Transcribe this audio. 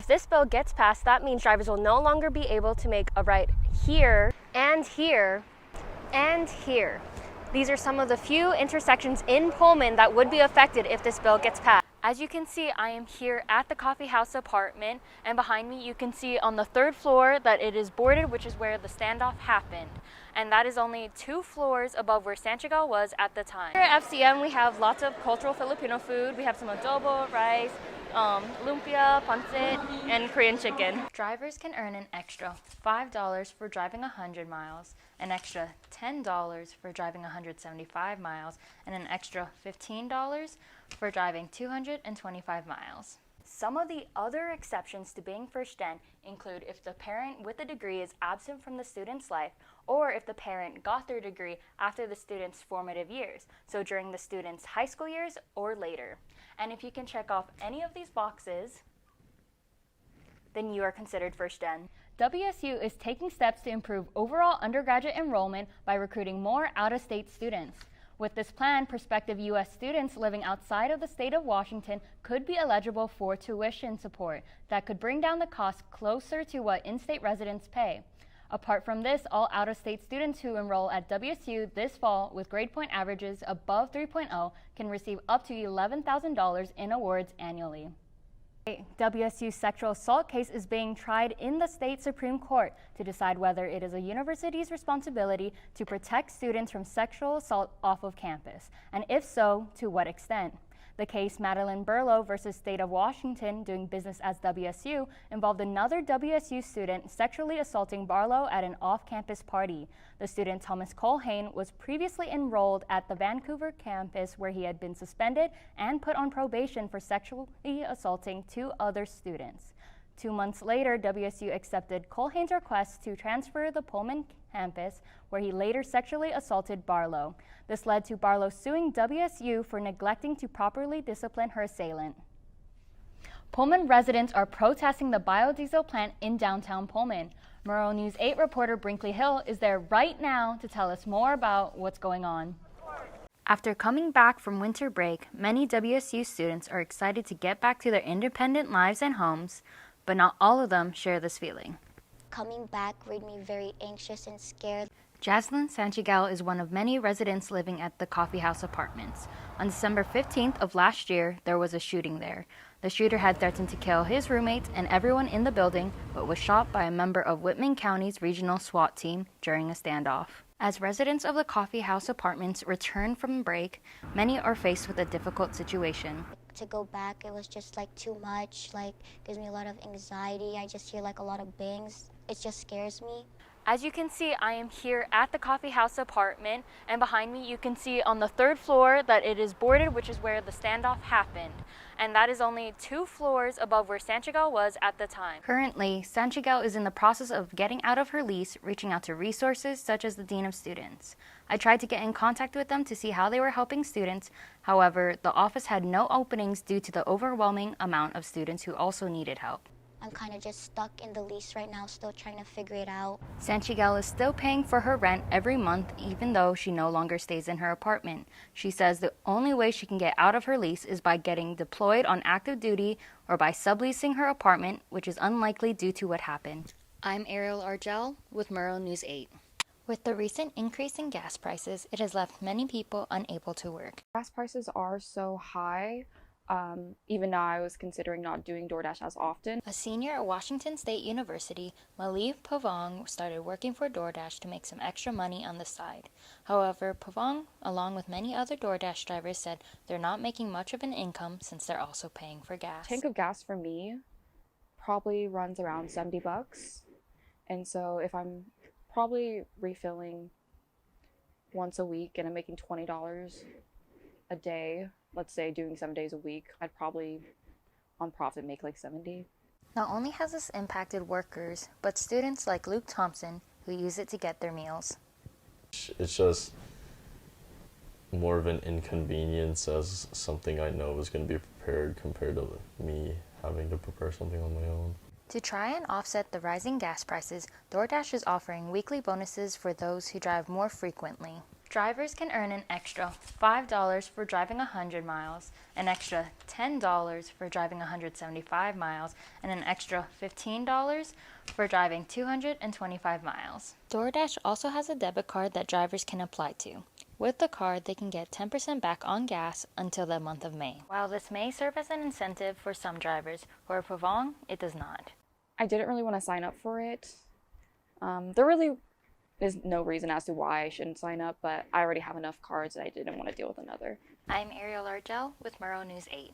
this bill gets passed, that means drivers will no longer be able to make a right here and here and here. These are some of the few intersections in Pullman that would be affected if this bill gets passed. As you can see, I am here at the coffee house apartment, and behind me you can see on the 3rd floor that it is boarded, which is where the standoff happened. And that is only 2 floors above where Santiago was at the time. Here at FCM, we have lots of cultural Filipino food. We have some adobo, rice, lumpia, pancit, and Korean chicken. Drivers can earn an extra $5 for driving 100 miles, an extra $10 for driving 175 miles, and an extra $15 for driving 225 miles. Some of the other exceptions to being first gen include if the parent with a degree is absent from the student's life, or if the parent got their degree after the student's formative years, so during the student's high school years or later. And if you can check off any of these boxes, then you are considered first gen. WSU is taking steps to improve overall undergraduate enrollment by recruiting more out-of-state students. With this plan, prospective U.S. students living outside of the state of Washington could be eligible for tuition support that could bring down the cost closer to what in-state residents pay. Apart from this, all out-of-state students who enroll at WSU this fall with grade point averages above 3.0 can receive up to $11,000 in awards annually. WSU's sexual assault case is being tried in the state Supreme Court to decide whether it is a university's responsibility to protect students from sexual assault off of campus, and if so, to what extent. The case Madeline Berlow versus State of Washington doing business as WSU involved another WSU student sexually assaulting Barlow at an off-campus party. The student Thomas Colhane was previously enrolled at the Vancouver campus where he had been suspended and put on probation for sexually assaulting 2 other students. 2 months later, WSU accepted Colhane's request to transfer the Pullman campus, where he later sexually assaulted Barlow. This led to Barlow suing WSU for neglecting to properly discipline her assailant. Pullman residents are protesting the biodiesel plant in downtown Pullman. Merle News 8 reporter Brinkley Hill is there right now to tell us more about what's going on. After coming back from winter break, many WSU students are excited to get back to their independent lives and homes, but not all of them share this feeling. Coming back made me very anxious and scared. Jaslyn Santiago is one of many residents living at the Coffee House Apartments. On December 15th of last year, there was a shooting there. The shooter had threatened to kill his roommates and everyone in the building, but was shot by a member of Whitman County's regional SWAT team during a standoff. As residents of the Coffee House Apartments return from break, many are faced with a difficult situation. To go back, it was just too much, gives me a lot of anxiety. I just hear a lot of bangs. It just scares me. As you can see, I am here at the Coffee House apartment, and behind me you can see on the 3rd floor that it is boarded, which is where the standoff happened. And that is only 2 floors above where Santiago was at the time. Currently, Santiago is in the process of getting out of her lease, reaching out to resources such as the Dean of Students. I tried to get in contact with them to see how they were helping students. However, the office had no openings due to the overwhelming amount of students who also needed help. I'm kind of just stuck in the lease right now, still trying to figure it out. Santiago is still paying for her rent every month, even though she no longer stays in her apartment. She says the only way she can get out of her lease is by getting deployed on active duty or by subleasing her apartment, which is unlikely due to what happened. I'm Arielle Argel with Merle News 8. With the recent increase in gas prices, it has left many people unable to work. Gas prices are so high. Even now, I was considering not doing DoorDash as often. A senior at Washington State University, Maliv Pavong started working for DoorDash to make some extra money on the side. However, Pavong, along with many other DoorDash drivers, said they're not making much of an income since they're also paying for gas. A tank of gas for me probably runs around $70. And so if I'm probably refilling once a week and I'm making $20 a day, let's say doing 7 days a week, I'd probably on profit make $70. Not only has this impacted workers, but students like Luke Thompson who use it to get their meals. It's just more of an inconvenience as something I know is going to be prepared compared to me having to prepare something on my own. To try and offset the rising gas prices, DoorDash is offering weekly bonuses for those who drive more frequently. Drivers can earn an extra $5 for driving 100 miles, an extra $10 for driving 175 miles, and an extra $15 for driving 225 miles. DoorDash also has a debit card that drivers can apply to. With the card, they can get 10% back on gas until the month of May. While this may serve as an incentive for some drivers, for Pavong, it does not. I didn't really want to sign up for it. There really is no reason as to why I shouldn't sign up, but I already have enough cards that I didn't want to deal with another. I'm Arielle Argel with Murrow News 8.